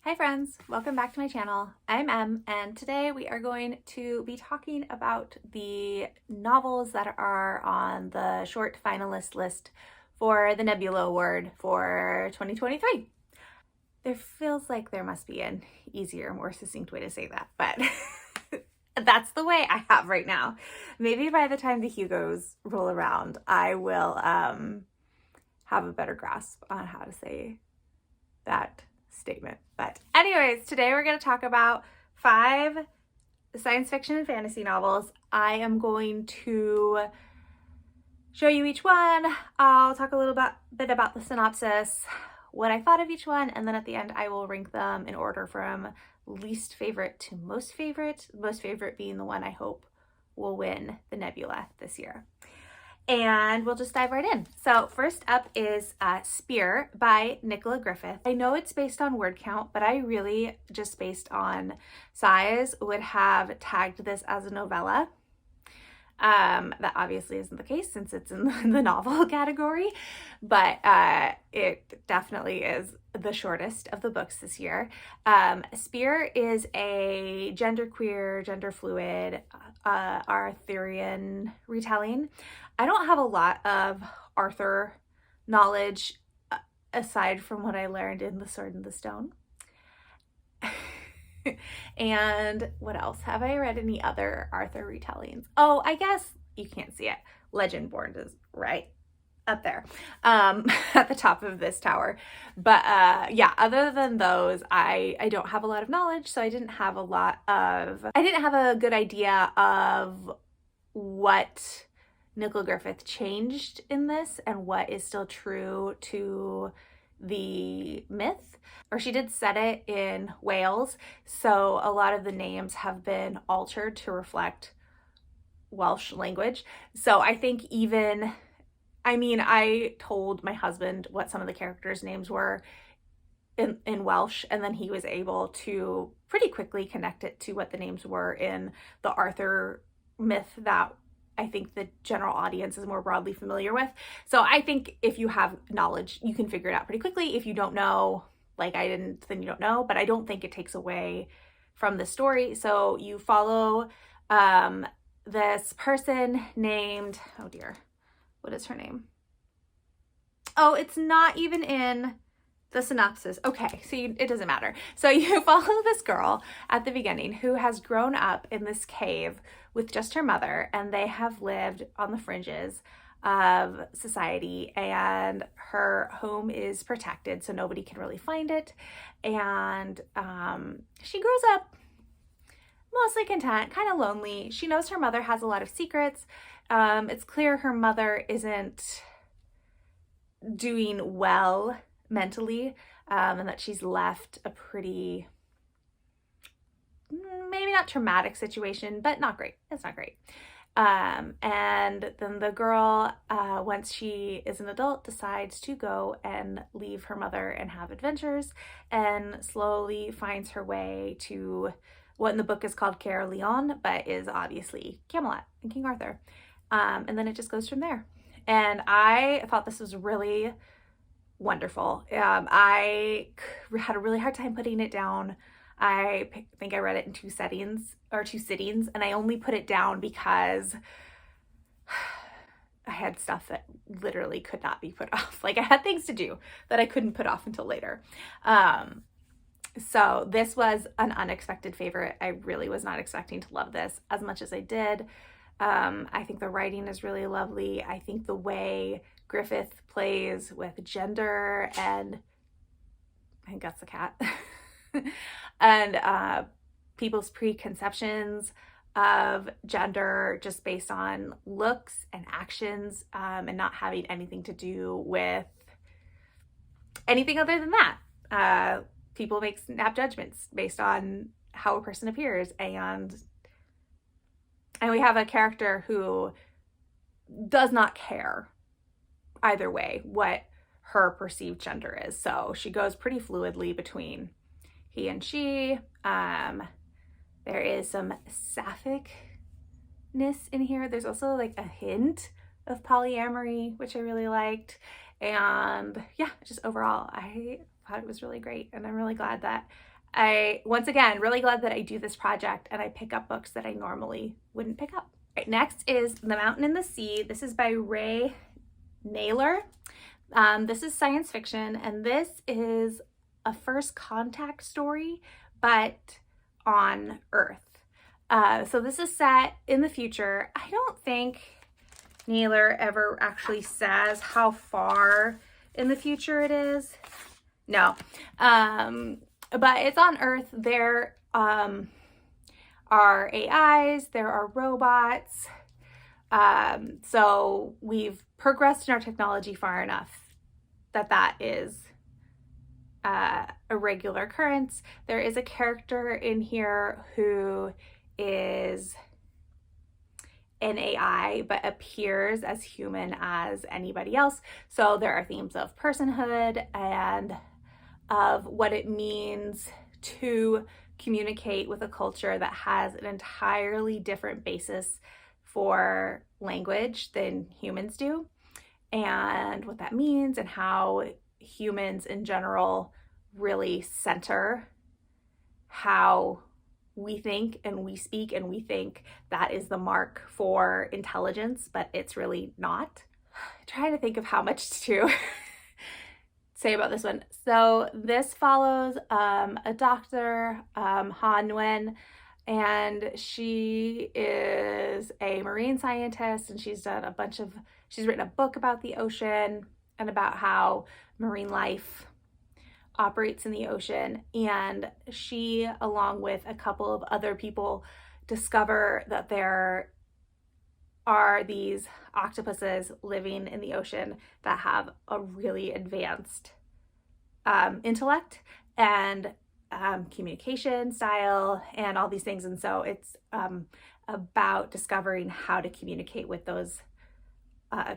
Hi friends, welcome back to my channel. I'm Em, and today we are going to be talking about the novels that are on the short finalist list for the Nebula Award for 2023. There feels like there must be an easier, more succinct way to say that, but that's the way I have right now. Maybe by the time the Hugos roll around, I will have a better grasp on how to say that statement. But anyways, today we're going to talk about 5 science fiction and fantasy novels. I am going to show you each one. I'll talk a little bit about the synopsis, what I thought of each one, and then at the end I will rank them in order from least favorite to most favorite being the one I hope will win the Nebula this year. And we'll just dive right in. So first up is Spear by Nicola Griffith. I know it's based on word count, but I really, just based on size, would have tagged this as a novella. That obviously isn't the case since it's in the novel category, but it definitely is the shortest of the books this year. Spear is a genderqueer, gender fluid Arthurian retelling. I don't have a lot of Arthur knowledge aside from what I learned in The Sword and the Stone. And what else? Have I read any other Arthur retellings? Oh, I guess you can't see it. Legendborn is right up there at the top of this tower. But yeah, other than those, I don't have a lot of knowledge, so I didn't have a good idea of what Nicola Griffith changed in this and what is still true to the myth. Or she did set it in Wales, so a lot of the names have been altered to reflect Welsh language. So I think I told my husband what some of the characters' names were in Welsh, and then he was able to pretty quickly connect it to what the names were in the Arthur myth that I think the general audience is more broadly familiar with. So I think if you have knowledge, you can figure it out pretty quickly. If you don't know, like I didn't, then you don't know, but I don't think it takes away from the story. So you follow this person named, oh dear, what is her name? Oh, it's not even in the synopsis. Okay, so it doesn't matter. So you follow this girl at the beginning who has grown up in this cave with just her mother, and they have lived on the fringes of society, and her home is protected so nobody can really find it. And she grows up mostly content, kind of lonely. She knows her mother has a lot of secrets. It's clear her mother isn't doing well mentally, and that she's left a pretty, maybe not traumatic situation, but not great. It's not great. And then the girl, once she is an adult, decides to go and leave her mother and have adventures, and slowly finds her way to what in the book is called Caerleon, but is obviously Camelot and King Arthur. And then it just goes from there. And I thought this was really wonderful. I had a really hard time putting it down. I think I read it in 2 sittings, and I only put it down because I had stuff that literally could not be put off. Like I had things to do that I couldn't put off until later. So this was an unexpected favorite. I really was not expecting to love this as much as I did. I think the writing is really lovely. I think the way Griffith plays with gender, and I think that's the cat, and people's preconceptions of gender just based on looks and actions, and not having anything to do with anything other than that. People make snap judgments based on how a person appears, and we have a character who does not care either way what her perceived gender is. So she goes pretty fluidly between he and she. There is some sapphicness in here. There's also like a hint of polyamory, which I really liked. And yeah, just overall, I thought it was really great. And I'm really glad that really glad that I do this project and I pick up books that I normally wouldn't pick up. Right, next is The Mountain and the Sea. This is by Ray Naylor. This is science fiction, and this is a first contact story, but on Earth. So this is set in the future. I don't think Naylor ever actually says how far in the future it is. No. But it's on Earth. There are AIs, there are robots. So we've progressed in our technology far enough that is a regular occurrence. There is a character in here who is an AI but appears as human as anybody else. So there are themes of personhood and of what it means to communicate with a culture that has an entirely different basis for language than humans do, and what that means and how humans in general really center how we think and we speak, and we think that is the mark for intelligence, but it's really not. I'm trying to think of how much to say about this one. So this follows a doctor, Han Nguyen, and she is a marine scientist, and she's written a book about the ocean and about how marine life operates in the ocean. And she, along with a couple of other people, discover that there are these octopuses living in the ocean that have a really advanced intellect and communication style and all these things. And so it's about discovering how to communicate with those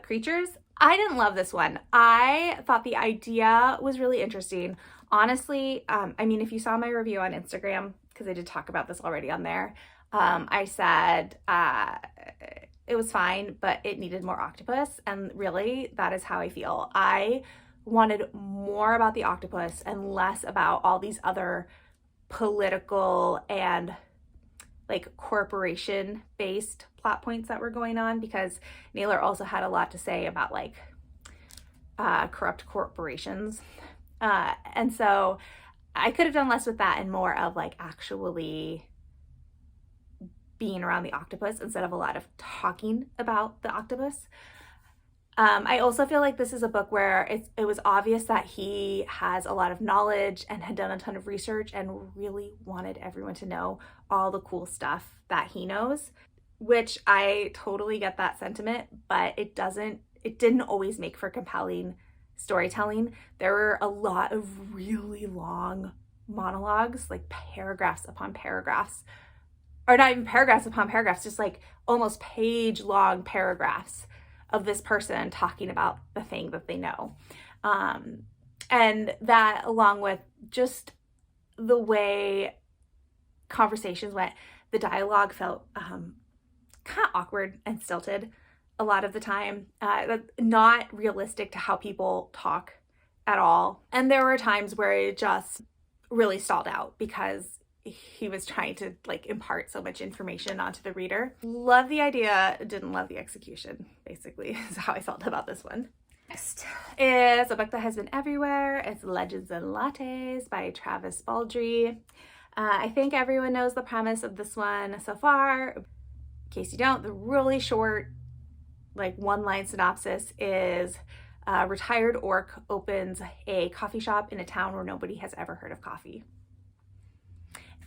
creatures. I didn't love this one. I thought the idea was really interesting. Honestly, I mean, if you saw my review on Instagram, because I did talk about this already on there, I said it was fine, but it needed more octopus. And really, that is how I feel. I wanted more about the octopus and less about all these other political and like corporation based plot points that were going on, because Naylor also had a lot to say about like corrupt corporations. And so I could have done less with that and more of like actually being around the octopus instead of a lot of talking about the octopus. I also feel like this is a book where it was obvious that he has a lot of knowledge and had done a ton of research and really wanted everyone to know all the cool stuff that he knows, which I totally get that sentiment, but it didn't always make for compelling storytelling. There were a lot of really long monologues, like paragraphs upon paragraphs, or not even paragraphs upon paragraphs, just like almost page long paragraphs of this person talking about the thing that they know. And that, along with just the way conversations went, the dialogue felt kind of awkward and stilted a lot of the time, not realistic to how people talk at all. And there were times where it just really stalled out because he was trying to like impart so much information onto the reader. Love the idea, didn't love the execution, basically, is how I felt about this one. Next is a book that has been everywhere. It's Legends and Lattes by Travis Baldree. I think everyone knows the premise of this one so far. In case you don't, the really short, like one-line synopsis is a retired orc opens a coffee shop in a town where nobody has ever heard of coffee.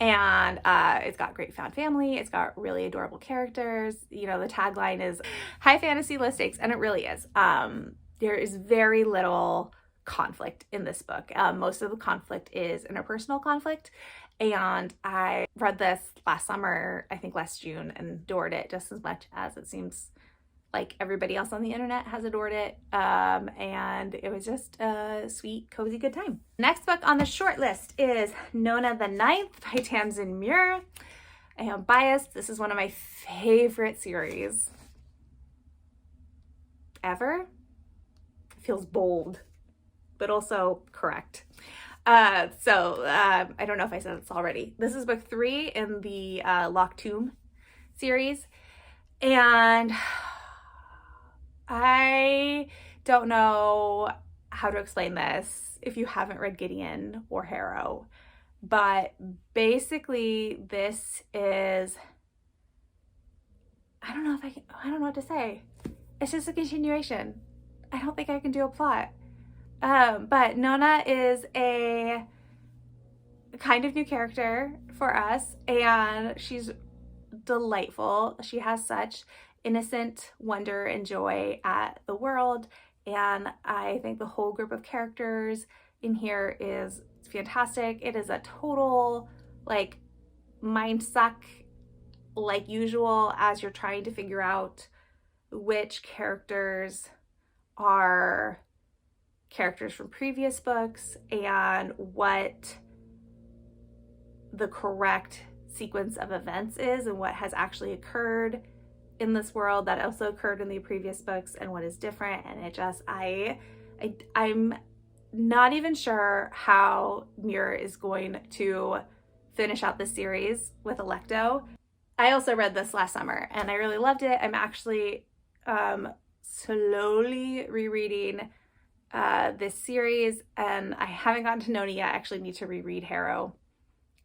And it's got great found family. It's got really adorable characters. You know, the tagline is high fantasy, low stakes, and it really is. There is very little conflict in this book. Most of the conflict is interpersonal conflict. And I read this last summer, I think last June, and adored it just as much as it seems like everybody else on the internet has adored it. And it was just a sweet, cozy, good time. Next book on the short list is Nona the Ninth by Tamsin Muir. I am biased. This is one of my favorite series ever. It feels bold, but also correct. I don't know if I said this already. This is book 3 in the Locked Tomb series. And I don't know how to explain this if you haven't read Gideon or Harrow. But basically, this is, I don't know what to say. It's just a continuation. I don't think I can do a plot. But Nona is a kind of new character for us, and she's delightful. She has such innocent wonder and joy at the world, and I think the whole group of characters in here is fantastic. It is a total like mind suck, like usual, as you're trying to figure out which characters are characters from previous books and what the correct sequence of events is and what has actually occurred in this world that also occurred in the previous books and what is different. And it just, I'm not even sure how Muir is going to finish out this series with Alecto. I also read this last summer and I really loved it. I'm actually slowly rereading this series, and I haven't gotten to Nona yet. I actually need to reread Harrow,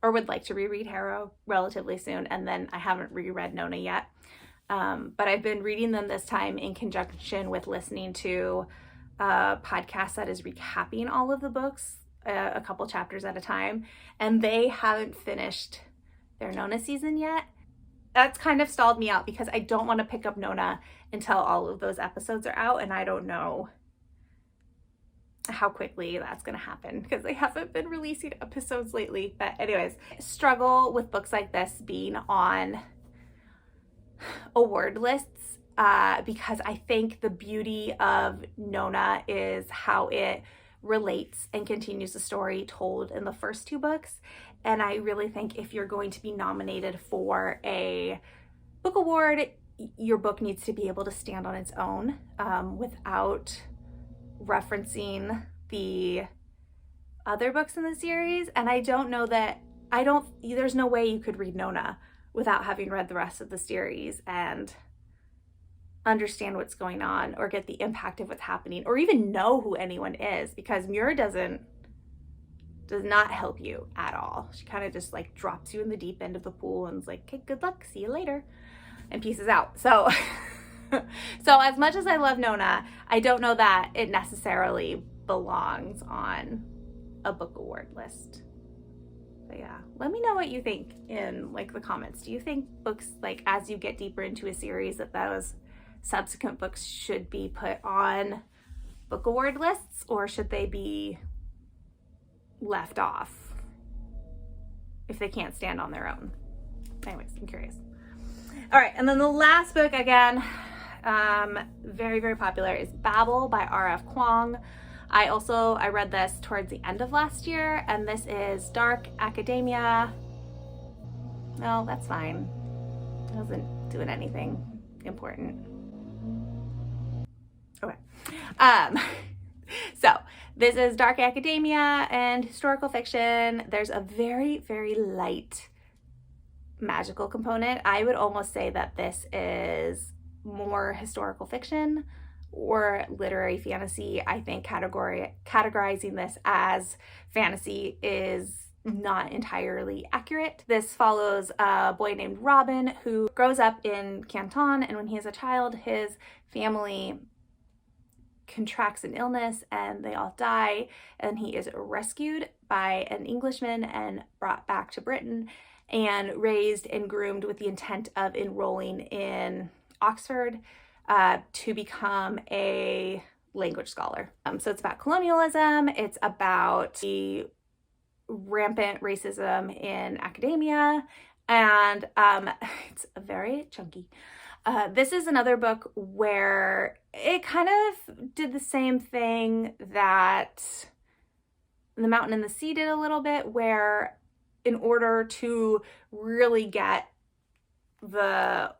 or would like to reread Harrow relatively soon, and then I haven't reread Nona yet. But I've been reading them this time in conjunction with listening to a podcast that is recapping all of the books, a couple chapters at a time, and they haven't finished their Nona season yet. That's kind of stalled me out because I don't want to pick up Nona until all of those episodes are out, and I don't know how quickly that's going to happen because they haven't been releasing episodes lately. But anyways, struggle with books like this being on award lists because I think the beauty of Nona is how it relates and continues the story told in the first 2 books. And I really think if you're going to be nominated for a book award, your book needs to be able to stand on its own without referencing the other books in the series. And I don't know that, there's no way you could read Nona without having read the rest of the series and understand what's going on or get the impact of what's happening or even know who anyone is, because Muir does not help you at all. She kind of just like drops you in the deep end of the pool and is like, okay, good luck, see you later, and pieces out. So as much as I love Nona, I don't know that it necessarily belongs on a book award list. But yeah, let me know what you think in like the comments. Do you think books, like as you get deeper into a series, that those subsequent books should be put on book award lists, or should they be left off if they can't stand on their own? Anyways, I'm curious. All right, and then the last book, again, very, very popular, is Babel by R.F. Kuang. I read this towards the end of last year, and this is dark academia. No, that's fine. It wasn't doing anything important. Okay. So this is dark academia and historical fiction. There's a very, very light magical component. I would almost say that this is more historical fiction or literary fantasy. I think categorizing this as fantasy is not entirely accurate. This follows a boy named Robin who grows up in Canton, and when he is a child, his family contracts an illness and they all die, and he is rescued by an Englishman and brought back to Britain and raised and groomed with the intent of enrolling in Oxford to become a language scholar. So it's about colonialism, it's about the rampant racism in academia, and it's very chunky. This is another book where it kind of did the same thing that The Mountain and the Sea did a little bit, where in order to really get the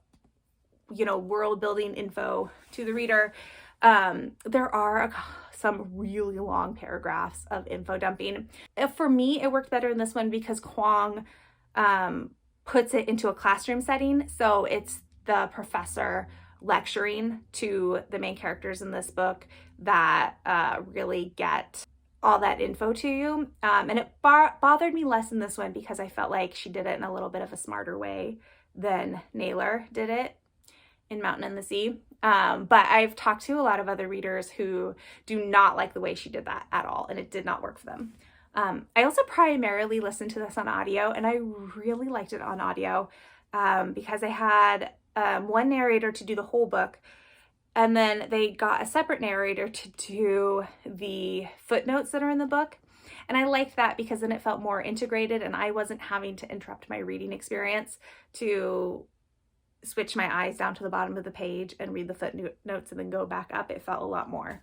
world building info to the reader, there are some really long paragraphs of info dumping. For me, it worked better in this one because Kwong puts it into a classroom setting. So it's the professor lecturing to the main characters in this book that really get all that info to you. And it bothered me less in this one because I felt like she did it in a little bit of a smarter way than Naylor did it in Mountain and the Sea. But I've talked to a lot of other readers who do not like the way she did that at all, and it did not work for them. I also primarily listened to this on audio, and I really liked it on audio because I had one narrator to do the whole book, and then they got a separate narrator to do the footnotes that are in the book. And I liked that because then it felt more integrated and I wasn't having to interrupt my reading experience to switch my eyes down to the bottom of the page and read the footnotes and then go back up. It felt a lot more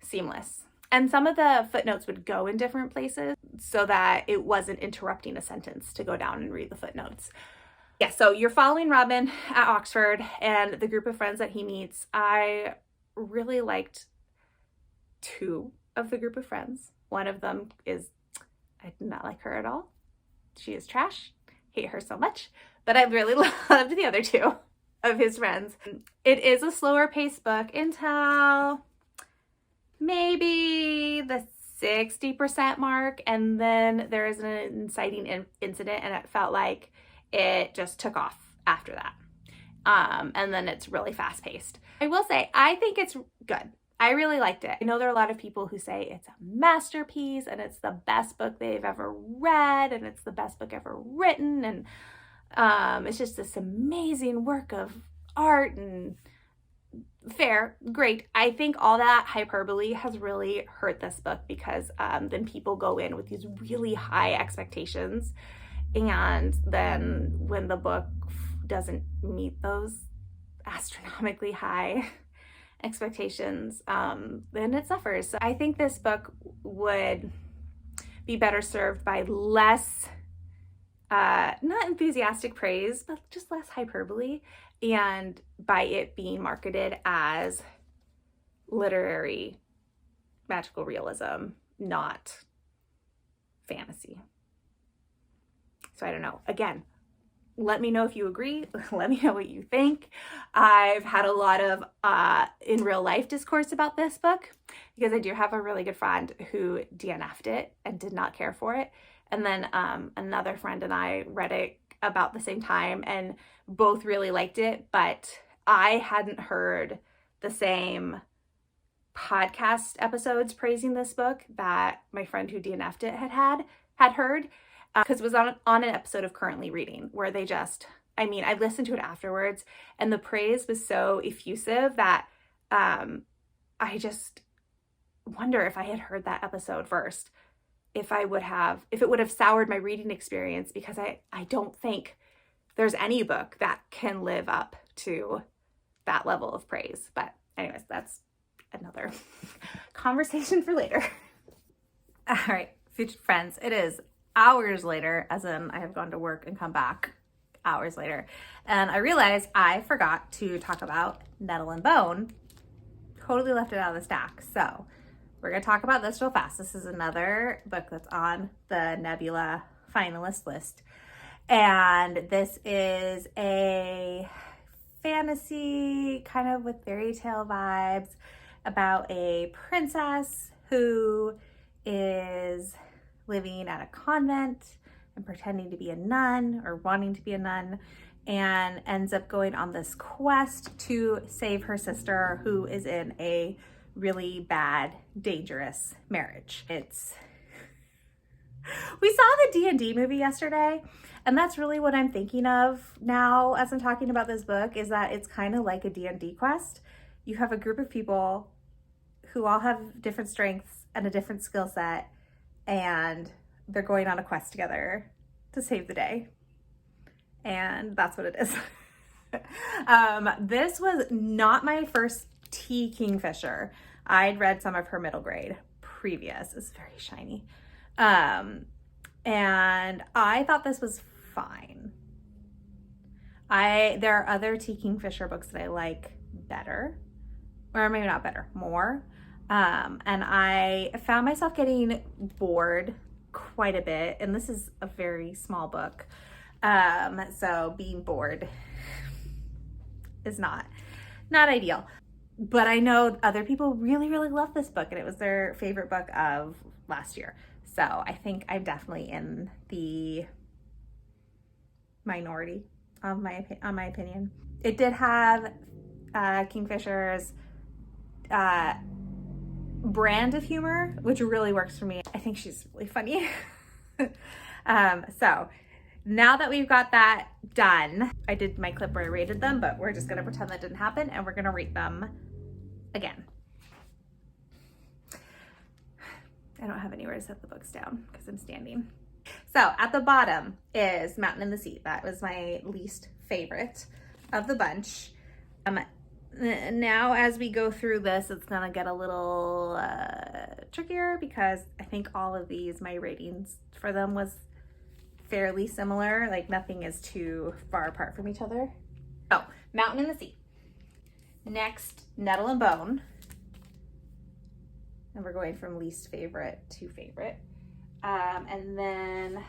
seamless. And some of the footnotes would go in different places so that it wasn't interrupting a sentence to go down and read the footnotes. Yeah, so you're following Robin at Oxford and the group of friends that he meets. I really liked two of the group of friends. One of them is, I did not like her at all. She is trash. Hate her so much. But I really loved the other two of his friends. It is a slower paced book until maybe the 60% mark. And then there is an inciting incident and it felt like it just took off after that. And then it's really fast paced. I will say, I think it's good. I really liked it. I know there are a lot of people who say it's a masterpiece and it's the best book they've ever read and it's the best book ever written. And it's just this amazing work of art and fair, great. I think all that hyperbole has really hurt this book because then people go in with these really high expectations. And then when the book doesn't meet those astronomically high expectations, then it suffers. So I think this book would be better served by less, not enthusiastic praise, but just less hyperbole, and by it being marketed as literary magical realism, not fantasy. So I don't know. Again, let me know if you agree. Let me know what you think. I've had a lot of in real life discourse about this book because I do have a really good friend who DNF'd it and did not care for it. And then another friend and I read it about the same time and both really liked it, but I hadn't heard the same podcast episodes praising this book that my friend who DNF'd it had heard. Because it was on an episode of Currently Reading where they just, I listened to it afterwards and the praise was so effusive that I just wonder if I had heard that episode first, if it would have soured my reading experience, because I don't think there's any book that can live up to that level of praise. But anyways, that's another conversation for later. All right, future friends, it is hours later, as in I have gone to work and come back hours later. And I realized I forgot to talk about Nettle and Bone. Totally left it out of the stack. So we're going to talk about this real fast. This is another book that's on the Nebula finalist list. And this is a fantasy kind of with fairy tale vibes about a princess who is living at a convent and pretending to be a nun or wanting to be a nun, and ends up going on this quest to save her sister who is in a really bad, dangerous marriage. We saw the D&D movie yesterday, and that's really what I'm thinking of now as I'm talking about this book, is that it's kind of like a D&D quest. You have a group of people who all have different strengths and a different skill set, and they're going on a quest together to save the day. And that's what it is. This was not my first T. Kingfisher. I'd read some of her middle grade previous. It's very shiny. And I thought this was fine. There are other T. Kingfisher books that I like better, or maybe not better, more. And I found myself getting bored quite a bit, and this is a very small book. So being bored is not ideal. But I know other people really, really love this book, and it was their favorite book of last year. So I think I'm definitely in the minority of my opinion. It did have Kingfisher's brand of humor, which really works for me. I think she's really funny. So now that we've got that done, I did my clip where I rated them, but we're just gonna pretend that didn't happen and we're gonna rate them again. I don't have anywhere to set the books down because I'm standing. So at the bottom is Mountain in the Sea. That was my least favorite of the bunch. Now as we go through this, it's gonna get a little trickier because I think all of these, my ratings for them was fairly similar. Like nothing is too far apart from each other. Oh, Mountain in the Sea. Next, Nettle and Bone. And we're going from least favorite to favorite. And then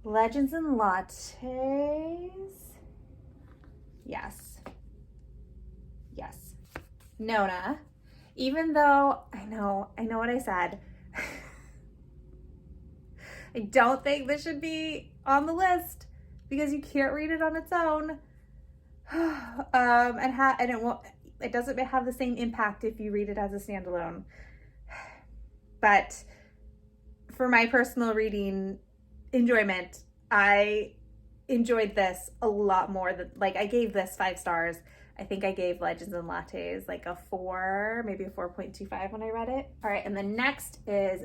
Legends and Lattes. Yes. Yes. Nona. Even though I know what I said. I don't think this should be on the list because you can't read it on its own. And it doesn't have the same impact if you read it as a standalone. But for my personal reading enjoyment, I enjoyed this a lot more than, like, I gave this 5 stars. I think I gave Legends and Lattes like a 4, maybe a 4.25 when I read it. All right, and then next is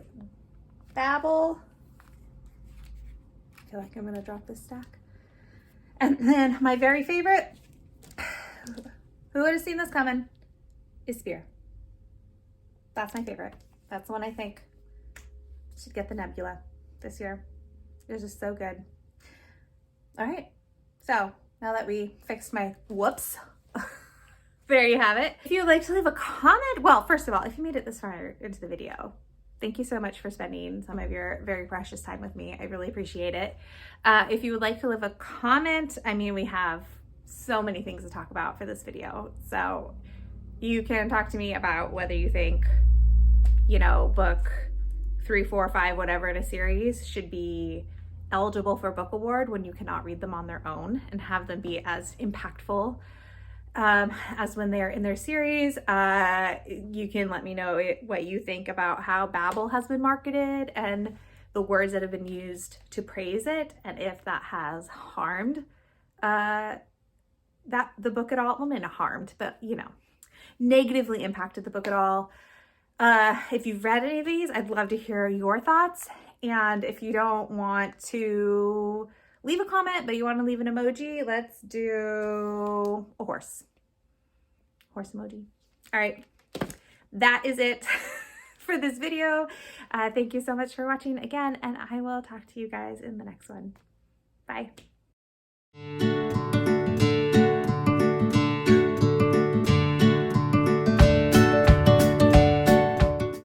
Babel. I feel like I'm gonna drop this stack. And then my very favorite, who would have seen this coming, is Spear. That's my favorite. That's the one I think should get the Nebula this year. It was just so good. All right, so now that we fixed my whoops, there you have it. If you would like to leave a comment, well, first of all, if you made it this far into the video, thank you so much for spending some of your very precious time with me. I really appreciate it. If you would like to leave a comment, I mean, we have so many things to talk about for this video. So you can talk to me about whether you think, you know, book 3, 4, 5, whatever in a series should be eligible for a book award when you cannot read them on their own and have them be as impactful as when they're in their series. You can let me know what you think about how Babel has been marketed and the words that have been used to praise it, and if that has harmed the book at all. Well, not harmed, but, you know, negatively impacted the book at all. If you've read any of these, I'd love to hear your thoughts. And if you don't want to leave a comment, but you want to leave an emoji, let's do a horse emoji. All right, that is it for this video. Thank you so much for watching again, and I will talk to you guys in the next one. Bye.